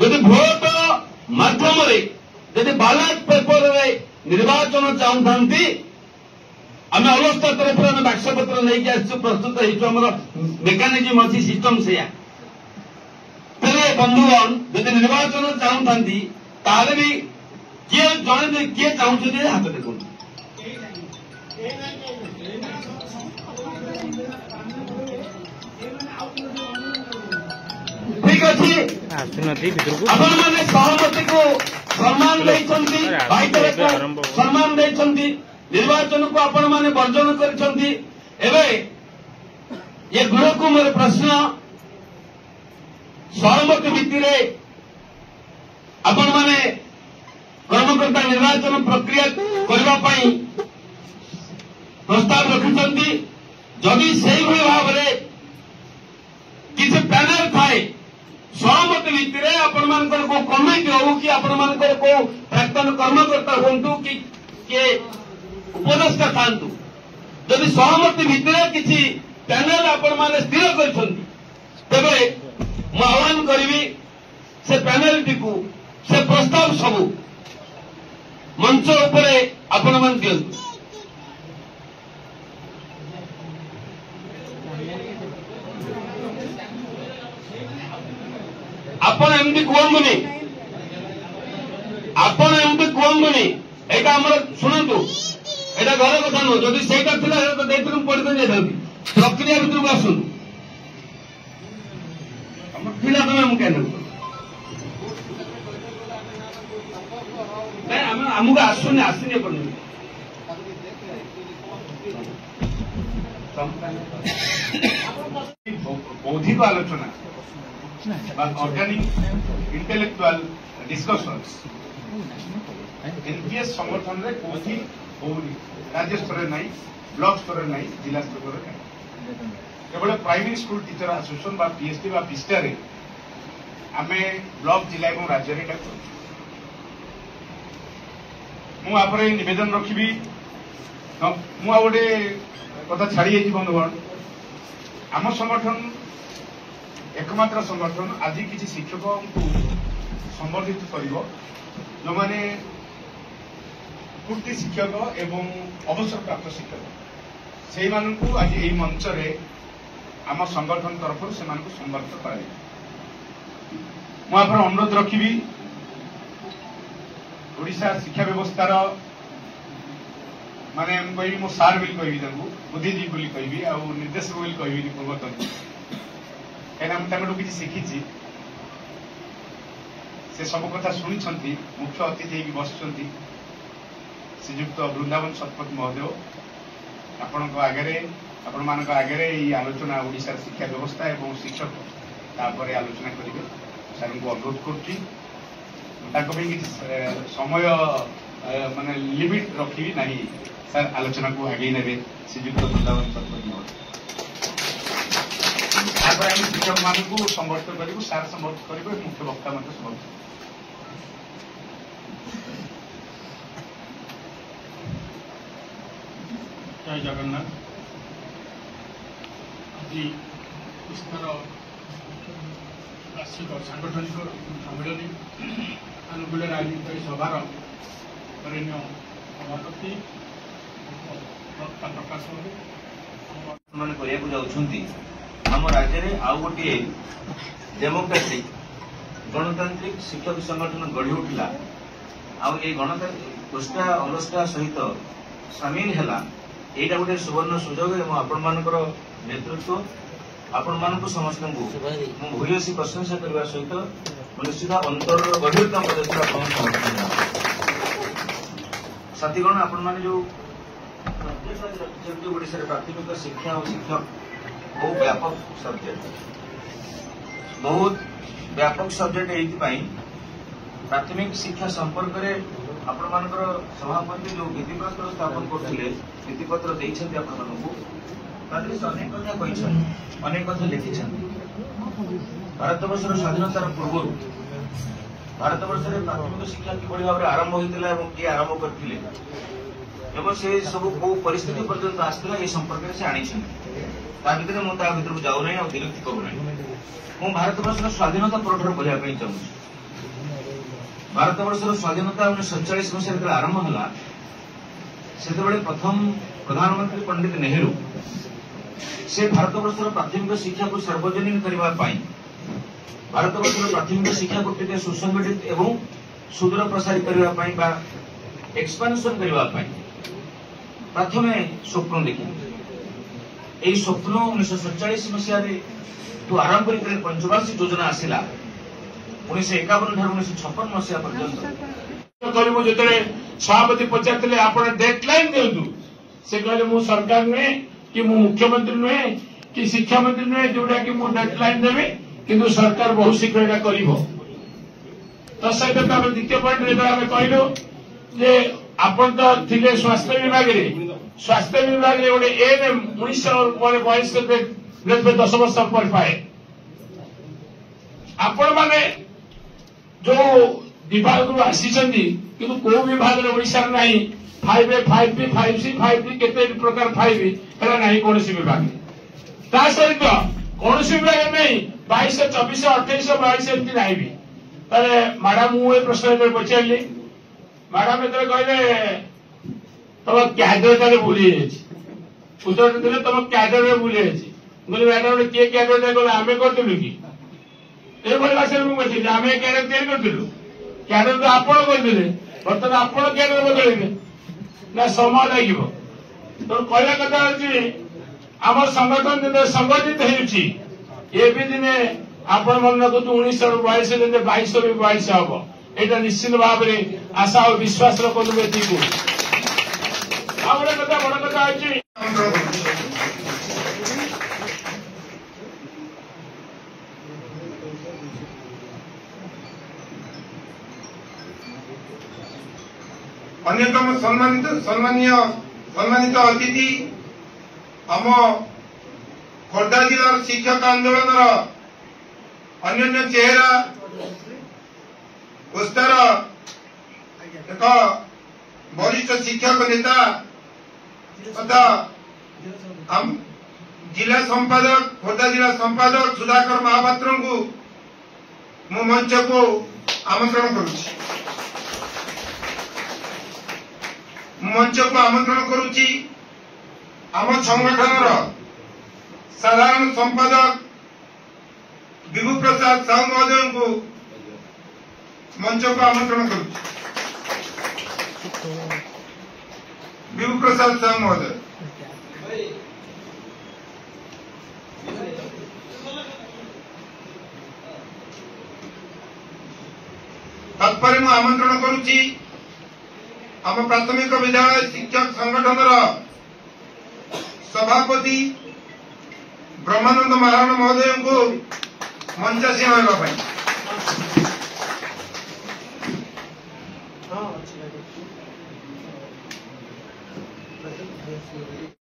जदि भोट माध्यम जदि बैलेट पेपर निर्वाचन चाहूंती आम अवस्था तरफ आम बाक्सपत्र नहीं आस प्रस्तुत होमर मेकानिजम अच्छी सिस्टम से बंधुगण जदि निर्वाचन चाहूंती ताले भी किए जड़े किए चाहते हाथ देखो ठीक अच्छे आपण मैंने सहमति को सम्मान भाईचारा को सम्मान निर्वाचन को आपण मैंने वर्जन कर गृह को मोर प्रश्न सहमति भित्ति आपण मैंने कर्मकर्ता निर्वाचन प्रक्रिया करने प्रस्ताव रखिंट जदि से भाव में किसी पैनल थाए सहमति भित्ति आपण मानकर को कमिटी हो कि आपण मानकर को प्राक्तन कर्मकर्ता हूँ कि उपदेष्टा था जदि सहमति भित्ति किसी पैनल आपण मैंने स्थिर कर आह्वान करी से पैनल टी से प्रस्ताव सबू मंच उपरे आपण मान दियंतु आपण एमती कहतुनि आपण एमती कहतुनि एटा हमर सुनंतु एटा घर कथा नुह जदि सेटा थिला तो देथुम पढ़ते जाई प्रक्रिया भितर को आसुन हम थिला तमे हम कहने नहीं हमको आसुने आसिने पड़ने बौद्धिक आलोचना ऑर्गेनिक इंटेलेक्चुअल डिस्कशंस एनपीएस संगठन रे कोठी होनी राज्य स्तर रे नहीं ब्लॉक स्तर रे नहीं जिला स्तर रे नहीं केवल प्राइमरी स्कूल टीचर एसोसिएशन बा पीएसटी बा पिस्टा रे आमे ब्लॉक जिला एवं राज्य रे एटा करू मु आपरे निवेदन रखिबी मु आ गोटे कथा छाड़ी जाइछि बंधुगण आम संगठन एकमात्र संगठन आज किसी शिक्षक को संबर्धित कर जो माने पूर्ति शिक्षक एवं अवसर प्राप्त शिक्षक से आज यही मंच रे आम संगठन तरफ से संबर्धित कर अनुरोध रखी ओडिशा शिक्षा व्यवस्थार माने कहि मो सार बोली कहि बुद्धिजीवी बोली कहि निर्देशक बोली कहि पूर्वतन कहीं किसी शिखी से सब कथा शुणी मुख्य अतिथि बस श्रीजुक्त वृंदावन शतपथ महोदय आपण मान आगे आलोचना ओडिशा शिक्षा व्यवस्था एवं शिक्षक तापर आलोचना करेंगे सर को अनुरोध कर समय माने लिमिट रखी ना सर आलोचना को आगे ने श्रीजुक्त वृंदावन शतपथ महोदय शिक्षक मान संबर्धित करूँ सार संबर्धित करेंगे मुख्य वक्ता संबर्धित जय जगन्नाथ आज वार्षिक सांगठनिक सम्मेलन अनुकूल राजनीतिक सभार सभापति प्रकाश आम राज्य में आउ गोटे डेमोक्रेटिक गणतांत्रिक शिक्षक संगठन गढ़ी उठला गणतांत्रिक अनुष्ठा सहित सामिल है यहाँ गोटे सुवर्ण सुजोग आपण मान नेतृत्व आपण मान समस्त भूयसी प्रशंसा करने सहित निश्चित अंतर गभीरता साथीगण आपण मैंने जो ओडिशा प्राथमिक शिक्षा और शिक्षक बहुत व्यापक सब्जेक्ट ये प्राथमिक शिक्षा संपर्क में आपण मानकर सभापति जो भित्तिपत्र स्थापन करते भित्तिपत्र देते अनेक कथा अनेक कथा लिखि भारतवर्षर स्वाधीनतार पूर्व भारतवर्ष में प्राथमिक शिक्षा किभली भाव में आरंभ होता है किए आरंभ करते से सब कौ परिस्थिति पर्यंत आसला ये संपर्क से आनी भर मुझे जाऊना और विरक्ति करूना मु भारतवर्ष स्वाधीनता पर कहवाई चाहूँ ଭାରତବର୍ଷର ସ୍ୱାଧୀନତା 1947 ମସିହାରେ ଯେତେବେଳେ ଆରମ୍ଭ ହେଲା ସେତେବେଳେ ପ୍ରଥମ ପ୍ରଧାନମନ୍ତ୍ରୀ ପଣ୍ଡିତ ନେହେରୁ ସେ ଭାରତବର୍ଷର ପ୍ରାଥମିକ ଶିକ୍ଷାକୁ ସାର୍ବଜନୀନ କରିବା ପାଇଁ ଭାରତବର୍ଷର ପ୍ରାଥମିକ ଶିକ୍ଷାକୁ ଟିକେ ସୁସଂଗଠିତ ଏବଂ ସୁଦୂର ପ୍ରସାରୀ କରିବା ପାଇଁ ବା ଏକ୍ସପାନ୍ସନ କରିବା ପାଇଁ ପ୍ରଥମେ ସ୍ୱପ୍ନ ଦେଖିଲେ। ଏହି ସ୍ୱପ୍ନ 1947 ମସିହାରେ ଆରମ୍ଭ କରି ପଞ୍ଚବାର୍ଷିକ ଯୋଜନା ଆସିଲା 1951 ଠାରୁ 1956 ମସିହା ପର୍ଯ୍ୟନ୍ତ କରିବୁ। ଯେତେବେଳେ ସଭାପତି ପଚାରିଥିଲେ ଆପଣ ଡେଡ୍ ଲାଇନ୍ ଦିଅନ୍ତୁ, ସେ କହିଲେ ମୁଁ ସରକାର ନୁହେଁ କି ମୁଁ ମୁଖ୍ୟମନ୍ତ୍ରୀ ନୁହେଁ କି ଶିକ୍ଷାମନ୍ତ୍ରୀ ନୁହେଁ ଯୋଉଟା କି ମୁଁ ଡେଡ୍ ଲାଇନ୍ ଦେବି, କିନ୍ତୁ ସରକାର ବହୁ ଶୀଘ୍ର ଏଇଟା କରିବ। ତା ସହିତ ଆମେ ଦ୍ୱିତୀୟ ପଏଣ୍ଟ ଯେତେବେଳେ ଆମେ କହିଲୁ ଯେ ଆପଣ ତ ଥିଲେ ସ୍ୱାସ୍ଥ୍ୟ ବିଭାଗରେ, ସ୍ୱାସ୍ଥ୍ୟ ବିଭାଗରେ ଗୋଟେ ଏଏନ୍ଏମ୍ 1982 10 ବର୍ଷ ପରେ ପାଏ। ଆପଣମାନେ ଯୋଉ ବିଭାଗରୁ ଆସିଛନ୍ତି କିନ୍ତୁ କୋଉ ବିଭାଗରେ ଓଡ଼ିଶାରେ ନାହିଁ, 5A 5B 5C 5D କେତେ ପ୍ରକାର 5 ହେଲା ନାହିଁ କୌଣସି ବିଭାଗରେ। ତା ସହିତ କୌଣସି ବିଭାଗରେ ନାହିଁ 22 24 28 22 ଏମିତି ନାହିଁ ବି। ତାହେଲେ ମ୍ୟାଡାମ ମୁଁ ଏ ପ୍ରଶ୍ନ ଯେତେବେଳେ ପଚାରିଲି, ମ୍ୟାଡାମ ଯେତେବେଳେ କହିଲେ ତମ କ୍ୟାଡରଟାରେ ଭୁଲି ଯାଇଛି, ଉତ୍ତର ଦେଲେ ତମ କ୍ୟାଡରରେ ଭୁଲି ଯାଇଛି। ମୁଁ କହିଲି ମ୍ୟାଡାମ କିଏ କ୍ୟାଡରଟା କଲେ ଆମେ କରିଥିଲୁ କି? ଏଭଳି ଭାଷାରେ ମୁଁ କହିଥିଲି ଆମେ କ୍ୟାଡର ତିଆରି କରିଥିଲୁ, କ୍ୟାଡର ତ ଆପଣ କରିଥିଲେ, ବର୍ତ୍ତମାନ ଆପଣ କ୍ୟାଡର ବଦଳେଇବେ ନା ସମୟ ଲାଗିବ। ତେଣୁ କହିବା କଥା ହଉଛି ଆମ ସଂଗଠନ ଦିନେ ସଂଗଠିତ ହେଉଛି, ଏ ବି ଦିନେ ଆପଣ ମନେ ରଖନ୍ତୁ 1922 ଦିନେ 22 ବି 22 ହବ। ଏଇଟା ନିଶ୍ଚିତ ଭାବରେ ଆଶା ଓ ବିଶ୍ୱାସ ରଖନ୍ତୁ ଏତିକି। ଆଉ ଗୋଟେ କଥା ବଡ କଥା ହଉଛି अन्यतम सम्मानित अतिथि आम खोर्धा जिलार शिक्षक आंदोलन अन्य चेहरा उस्तार एक वरिष्ठ शिक्षक नेता तथा जिला संपादक खोर्धा जिला संपादक सुधाकर महापात्र को मु मंच को आमंत्रण करुछि। मंच को आमंत्रण करुछि आम संगठन साधारण संपादक विभु प्रसाद साहू महोदय को मंच को आमंत्रण करुछि। विभु प्रसाद साहू महोदय तत्पर मु आमंत्रण करुछि आम प्राथमिक विद्यालय शिक्षक संगठन सभापति ब्रह्मानंद महाराण महोदय को मंचासीन होगा।